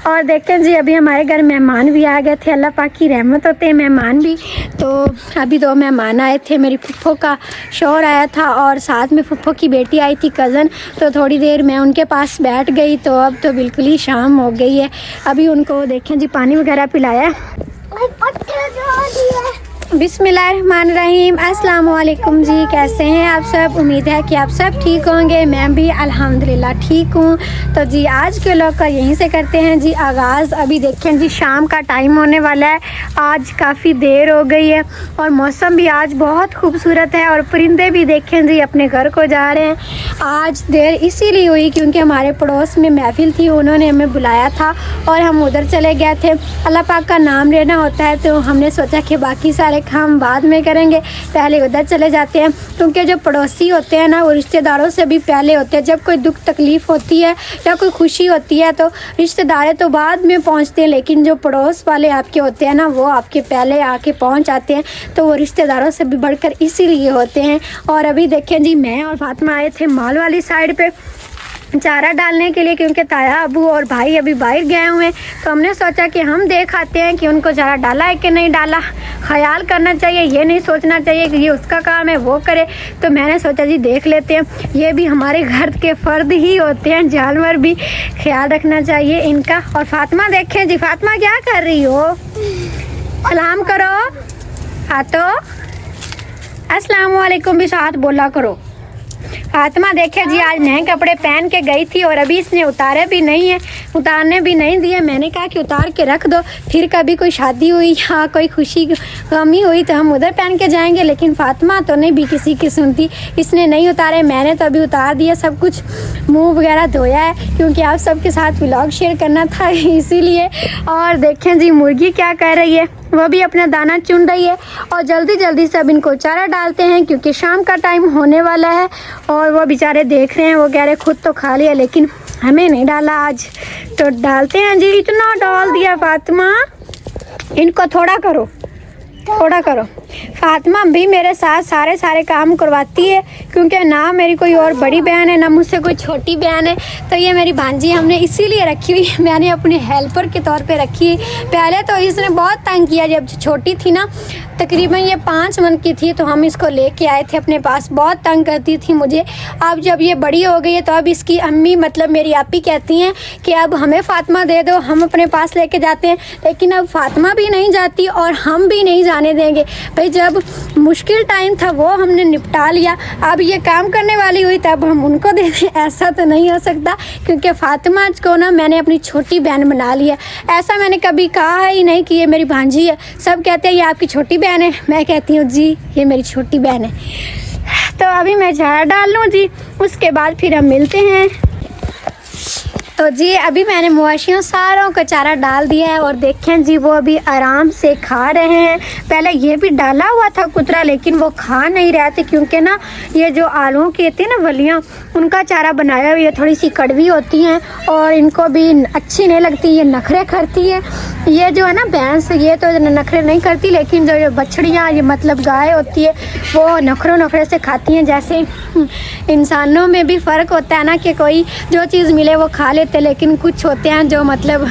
और देखें जी अभी हमारे घर मेहमान भी आ गए थे, अल्लाह पाक की रहमत होते हैं मेहमान भी। तो अभी 2 मेहमान आए थे, मेरी फुफ्फो का शौहर आया था और साथ में फुफ्फो की बेटी आई थी कज़न। तो थोड़ी देर मैं उनके पास बैठ गई, तो अब तो बिल्कुल ही शाम हो गई है। अभी उनको देखें जी पानी वगैरह पिलाया। बिस्मिल्लाहिर्रहमानिर्रहीम। अस्सलाम वालेकुम जी, कैसे हैं आप सब? उम्मीद है कि आप सब ठीक होंगे। मैं भी अल्हम्दुलिल्लाह ठीक हूँ। तो जी आज के व्लॉग का यहीं से करते हैं जी आगाज़। अभी देखें जी शाम का टाइम होने वाला है, आज काफ़ी देर हो गई है और मौसम भी आज बहुत खूबसूरत है और परिंदे भी देखें जी अपने घर को जा रहे हैं। आज देर इसीलिए हुई क्योंकि हमारे पड़ोस में महफिल थी, उन्होंने हमें बुलाया था और हम उधर चले गए थे। अल्लाह पाक का नाम लेना होता है, तो हमने सोचा कि बाकी सारे काम बाद में करेंगे, पहले उधर चले जाते हैं। क्योंकि जो पड़ोसी होते हैं ना, वो रिश्तेदारों से भी पहले होते हैं। जब कोई दुख तकलीफ़ होती है या कोई खुशी होती है तो रिश्तेदार तो बाद में पहुंचते हैं, लेकिन जो पड़ोस वाले आपके होते हैं ना, वो आपके पहले आके पहुंच जाते हैं। तो वो रिश्तेदारों से भी बढ़कर इसीलिए होते हैं। और अभी देखें जी मैं और फातिमा आए थे माल वाली साइड पे चारा डालने के लिए, क्योंकि ताया अबू और भाई अभी बाहर गए हुए हैं। तो हमने सोचा कि हम देख आते हैं कि उनको चारा डाला है कि नहीं डाला। ख्याल करना चाहिए, ये नहीं सोचना चाहिए कि ये उसका काम है वो करे। तो मैंने सोचा जी देख लेते हैं, ये भी हमारे घर के फ़र्द ही होते हैं, जानवर भी ख्याल रखना चाहिए इनका। और फातिमा देखें जी, फातिमा क्या कर रही हो? सलाम करो, हाथों अस्सलाम वालेकुम भी साथ बोला करो। फातिमा देखे जी आज नए कपड़े पहन के गई थी और अभी इसने उतारे भी नहीं है, उतारने भी नहीं दिए। मैंने कहा कि उतार के रख दो, फिर कभी कोई शादी हुई या कोई खुशी गमी हुई तो हम उधर पहन के जाएंगे। लेकिन फातिमा तो नहीं भी किसी की सुनती, इसने नहीं उतारे। मैंने तो अभी उतार दिया सब कुछ, मुंह वगैरह धोया है क्योंकि आप सबके साथ व्लॉग शेयर करना था इसीलिए। और देखें जी मुर्गी क्या कर रही है, वो भी अपना दाना चुन रही है। और जल्दी जल्दी सब इनको चारा डालते हैं क्योंकि शाम का टाइम होने वाला है। और वो बेचारे देख रहे हैं, वो कह रहे खुद तो खा लिया लेकिन हमें नहीं डाला आज, तो डालते हैं जी। इतना डाल दिया फातिमा, इनको थोड़ा करो, थोड़ा करो। फातिमा भी मेरे साथ सारे काम करवाती है क्योंकि ना मेरी कोई और बड़ी बहन है ना मुझसे कोई छोटी बहन है। तो ये मेरी भांजी हमने इसीलिए रखी हुई है, मैंने अपनी हेल्पर के तौर पे रखी है। पहले तो इसने बहुत तंग किया, जब छोटी थी ना, तकरीबन ये 5 मंथ की थी तो हम इसको लेके आए थे अपने पास। बहुत तंग करती थी मुझे। अब जब ये बड़ी हो गई है तो अब इसकी अम्मी मतलब मेरी आपी कहती हैं कि अब हमें फातिमा दे दो, हम अपने पास लेके जाते हैं। लेकिन अब फातिमा भी नहीं जाती और हम भी नहीं जाने देंगे भाई। जब मुश्किल टाइम था वो हमने निपटा लिया, अब ये काम करने वाली हुई तब हम उनको दे दें, ऐसा तो नहीं हो सकता। क्योंकि फातिमा को ना मैंने अपनी छोटी बहन बना लिया। ऐसा मैंने कभी कहा ही नहीं कि ये मेरी भांजी है। सब कहते हैं ये आपकी छोटी बहन है, मैं कहती हूँ जी ये मेरी छोटी बहन है। तो अभी मैं चारा डाल लूँ जी, उसके बाद फिर हम मिलते हैं। तो जी अभी मैंने मवेशियों सारों को चारा डाल दिया है और देखें जी वो अभी आराम से खा रहे हैं। पहले ये भी डाला हुआ था कुतरा, लेकिन वो खा नहीं रहे थे क्योंकि ना ये जो आलूओं की होती है ना वलियाँ, उनका चारा बनाया हुआ, ये थोड़ी सी कड़वी होती हैं और इनको भी अच्छी नहीं लगती, ये नखरे करती है। ये जो है ना भैंस, ये तो नखरे नहीं करती, लेकिन जो बछड़ियाँ ये मतलब गाय होती है वो नखरे से खाती हैं। जैसे इंसानों में भी फ़र्क होता है ना कि कोई जो चीज़ मिले वो खा लेते, लेकिन कुछ होते हैं जो मतलब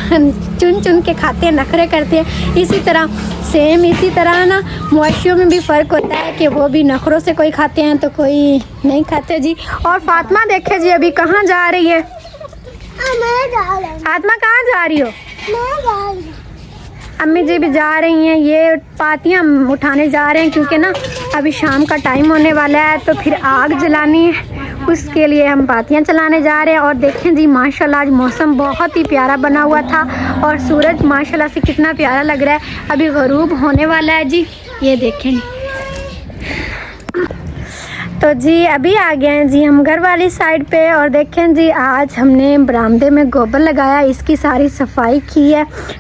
चुन के खाते हैं, नखरे करते हैं। इसी तरह ना मवेशियों में भी फ़र्क होता है कि वो भी नखरों से कोई खाते हैं तो कोई नहीं खाते जी। और फातिमा देखे जी अभी कहाँ जा रही है? फातिमा कहाँ जा रही हो? अम्मी जी भी जा रही हैं, ये पातियाँ उठाने जा रहे हैं क्योंकि ना अभी शाम का टाइम होने वाला है तो फिर आग जलानी है, उसके लिए हम पातियाँ चलाने जा रहे हैं। और देखें जी माशाल्लाह आज मौसम बहुत ही प्यारा बना हुआ था और सूरज माशाल्लाह से कितना प्यारा लग रहा है। अभी गरूब होने वाला है जी, ये देखें। तो जी अभी आ गए हैं जी हम घर वाली साइड पे और देखें जी आज हमने बरामदे में गोबर लगाया, इसकी सारी सफाई की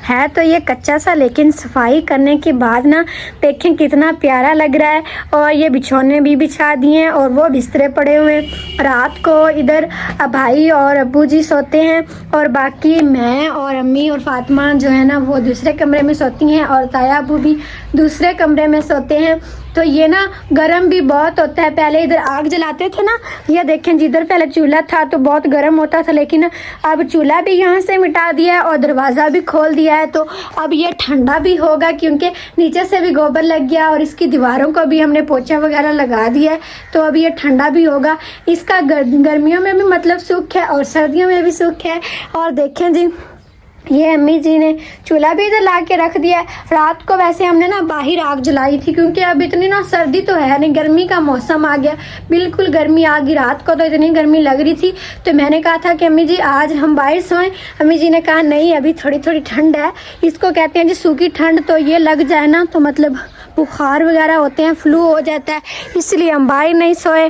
है तो ये कच्चा सा, लेकिन सफाई करने के बाद ना देखें कितना प्यारा लग रहा है। और ये बिछौने भी बिछा दिए हैं और वो बिस्तरे पड़े हुए हैं। रात को इधर भाई और अब्बू जी सोते हैं और बाकी मैं और अम्मी और फातिमा जो है ना वो दूसरे कमरे में सोती हैं और ताया अब्बू भी दूसरे कमरे में सोते हैं। तो ये ना गर्म भी बहुत होता है। पहले इधर आग जलाते थे ना, ये देखें जी, इधर पहले चूल्हा था तो बहुत गर्म होता था, लेकिन अब चूल्हा भी यहाँ से मिटा दिया है और दरवाज़ा भी खोल दिया है। तो अब ये ठंडा भी होगा क्योंकि नीचे से भी गोबर लग गया और इसकी दीवारों को भी हमने पोछा वगैरह लगा दिया है, तो अब ये ठंडा भी होगा। इसका गर्मियों में भी मतलब सुख है और सर्दियों में भी सुख है। और देखें जी, ये अम्मी जी ने चूल्हा भी इधर ला के रख दिया है। रात को वैसे हमने ना बाहर आग जलाई थी क्योंकि अब इतनी ना सर्दी तो है नहीं, गर्मी का मौसम आ गया, बिल्कुल गर्मी आ गई। रात को तो इतनी गर्मी लग रही थी, तो मैंने कहा था कि अम्मी जी आज हम बाहर सोएं। अम्मी जी ने कहा नहीं, अभी थोड़ी थोड़ी ठंड है, इसको कहते हैं जी सूखी ठंड, तो ये लग जाए ना तो मतलब बुखार वगैरह होते हैं, फ्लू हो जाता है, इसलिए हम बाहर नहीं सोए।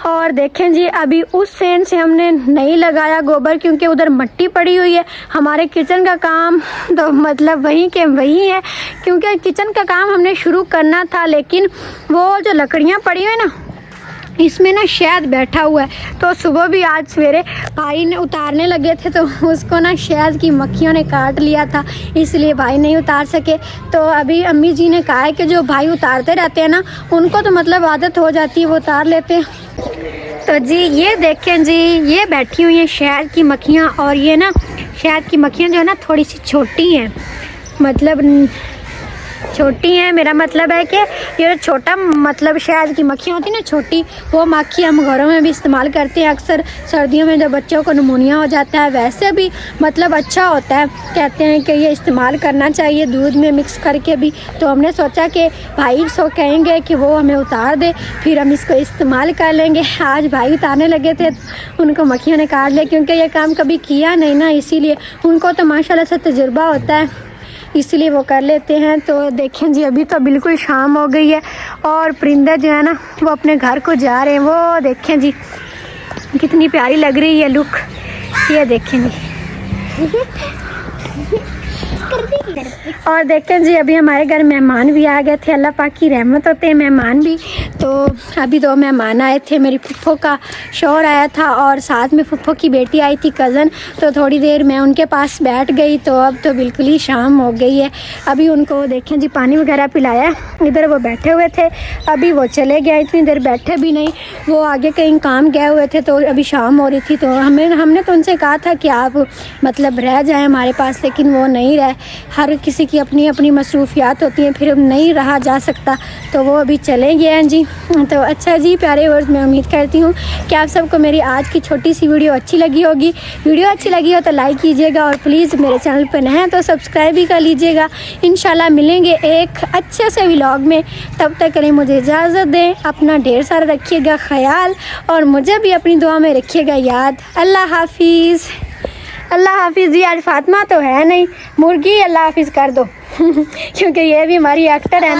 और देखें जी, अभी उस फैन से हमने नहीं लगाया गोबर क्योंकि उधर मिट्टी पड़ी हुई है। हमारे किचन का काम तो मतलब वहीं के वहीं है, क्योंकि किचन का काम हमने शुरू करना था, लेकिन वो जो लकड़ियाँ पड़ी हुई ना, इसमें ना शहद बैठा हुआ है। तो सुबह भी आज सवेरे भाई ने उतारने लगे थे तो उसको ना शहद की मक्खियों ने काट लिया था, इसलिए भाई नहीं उतार सके। तो अभी अम्मी जी ने कहा है कि जो भाई उतारते रहते हैं ना, उनको तो मतलब आदत हो जाती है, वो उतार लेते हैं। तो जी ये देखें जी, ये बैठी हुई हैं शहद की मक्खियाँ, और ये ना शहद की मक्खियाँ जो है ना थोड़ी सी छोटी हैं, मतलब छोटी हैं, मेरा मतलब है कि ये छोटा मतलब शहद की मक्खियाँ होती हैं ना छोटी, वो मक्खी हम घरों में भी इस्तेमाल करते हैं अक्सर सर्दियों में जब बच्चों को निमोनिया हो जाता है। वैसे भी मतलब अच्छा होता है, कहते हैं कि ये इस्तेमाल करना चाहिए दूध में मिक्स करके भी। तो हमने सोचा कि भाई सो कहेंगे कि वो हमें उतार दे, फिर हम इसको इस्तेमाल कर लेंगे। आज भाई उतारने लगे थे तो उनको मक्खियों ने काट लिया, क्योंकि ये काम कभी किया नहीं ना, इसीलिए उनको तो माशाल्लाह से तजुर्बा होता है, इसलिए वो कर लेते हैं। तो देखें जी, अभी तो बिल्कुल शाम हो गई है और परिंदे जो है ना वो अपने घर को जा रहे हैं। वो देखें जी कितनी प्यारी लग रही है लुक, ये देखें जी। और देखें जी, अभी हमारे घर मेहमान भी आ गए थे, अल्लाह पाक की रहमत होते हैं मेहमान भी। तो अभी 2 मेहमान आए थे, मेरी फुफ्फो का शौहर आया था और साथ में फुफ्फो की बेटी आई थी कज़न। तो थोड़ी देर मैं उनके पास बैठ गई, तो अब तो बिल्कुल ही शाम हो गई है। अभी उनको देखें जी पानी वगैरह पिलाया, इधर वो बैठे हुए थे, अभी वो चले गए, इतनी देर बैठे भी नहीं, वो आगे कहीं काम गए हुए थे। तो अभी शाम हो रही थी, तो हमने तो उनसे कहा था कि आप मतलब रह जाएँ हमारे पास, लेकिन वो नहीं रहे। हर किसी की अपनी अपनी मसरूफियात होती हैं, फिर नहीं रहा जा सकता, तो वो अभी चले गए हैं जी। तो अच्छा जी प्यारे वर्ड्स, मैं उम्मीद करती हूँ कि आप सबको मेरी आज की छोटी सी वीडियो अच्छी लगी होगी। वीडियो अच्छी लगी हो तो लाइक कीजिएगा और प्लीज़ मेरे चैनल पर नए हैं तो सब्सक्राइब भी कर लीजिएगा। इंशाल्लाह मिलेंगे एक अच्छे से व्लॉग में, तब तक के लिए मुझे इजाज़त दें। अपना ढेर सारा रखिएगा ख्याल और मुझे भी अपनी दुआ में रखिएगा याद। अल्लाह हाफिज़। अल्लाह हाफिज़ जी। आज फातिमा तो है नहीं, मुर्गी अल्लाह हाफिज़ कर दो क्योंकि ये भी हमारी एक्टर है।